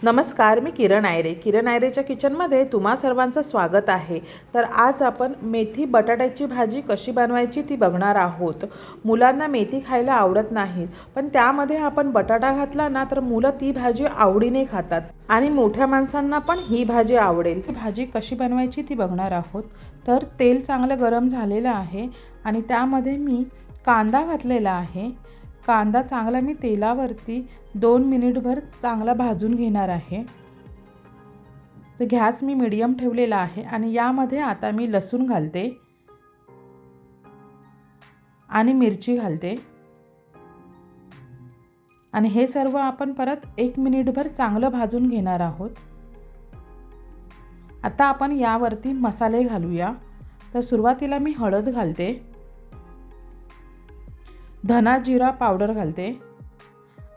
नमस्कार, मी किरण आयरेच्या किचनमध्ये तुम्हा सर्वांचं स्वागत आहे। तर आज आपण मेथी बटाट्याची भाजी कशी बनवायची ती बघणार आहोत। मुलांना मेथी खायला आवडत नाही, पण त्यामध्ये आपण बटाटा घातला ना तर मुलं ती भाजी आवडीने खातात आणि मोठ्या माणसांना पण ही भाजी आवडेल। ही भाजी कशी बनवायची ती बघणार आहोत। तर तेल चांगलं गरम झालेलं आहे आणि त्यामध्ये मी कांदा घातलेला आहे। कांदा चांगला मी तेलावरती 2 मिनिटभर चांगला भाजून घेणार आहे। तर गॅस मी मीडियम ठेवलेला आहे आणि यामध्ये आता मी लसूण घालते आणि मिरची घालते आणि हे सर्व आपण परत 1 मिनिटभर चांगलं भाजून घेणार आहोत। आता आपण यावरती मसाले घालूया। तर सुरुवातीला मी हळद घालते, धना जिरा पावडर घालते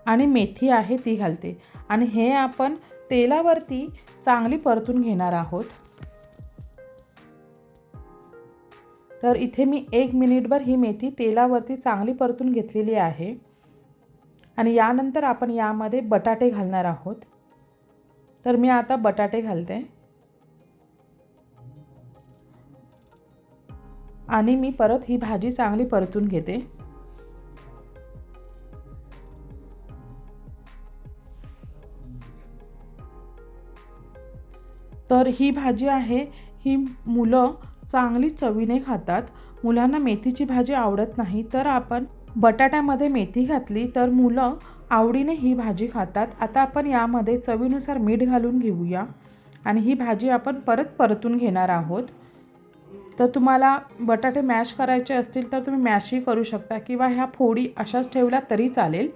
आणि मेथी आहे ती घालते आणि हे आपण तेलावरती चांगली परतून घेणार आहोत। तर इथे मी 1 मिनिटभर ही मेथी तेलावरती चांगली परतून घेतलेली आहे आणि यानंतर आपण यामध्ये बटाटे घालणार आहोत। तर मी आता बटाटे घालते आणि मी परत ही भाजी चांगली परतून घेते। तर ही भाजी आहे ही मुलं चांगली चवीने खातात। मुलांना मेथीची भाजी आवडत नाही, तर आपण बटाट्यामध्ये मेथी घातली तर मुलं आवडीने ही भाजी खातात। आता आपण यामध्ये चवीनुसार मीठ घालून घेऊया आणि ही भाजी आपण परत परतून घेणार आहोत। तर तुम्हाला बटाटे मॅश करायचे असतील तर तुम्ही मॅशही करू शकता किंवा ह्या फोडी अशाच ठेवल्या तरी चालेल।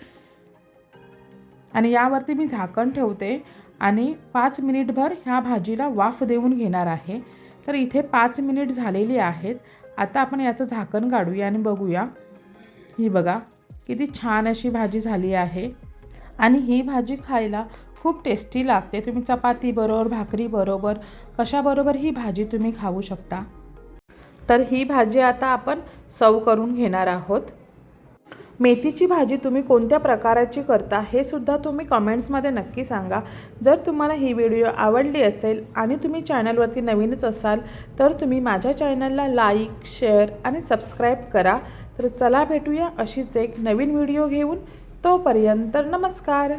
आणि यावरती मी झाकण ठेवते आणि 5 मिनिटभर ह्या भाजीला वाफ देऊन घेणार आहे। तर इथे 5 मिनिट झालेली आहेत। आता आपण याचं झाकण काढूया आणि बघूया। ही बघा किती छान अशी भाजी झाली आहे आणि ही भाजी खायला खूप टेस्टी लागते। तुम्ही चपाती बरोबर, भाकरी बरोबर, कशाबरोबर ही भाजी तुम्ही खाऊ शकता। तर ही भाजी आता आपण सर्व करून घेणार आहोत। मेथीची भाजी तुम्ही कोणत्या प्रकाराची करता हे सुद्धा तुम्ही कमेंट्समध्ये नक्की सांगा। जर तुम्हाला ही व्हिडिओ आवडली असेल आणि तुम्ही चॅनलवरती नवीनच असाल तर तुम्ही माझ्या चॅनलला लाईक, शेअर आणि सबस्क्राईब करा। तर चला भेटूया अशीच एक नवीन व्हिडिओ घेऊन। तोपर्यंत नमस्कार।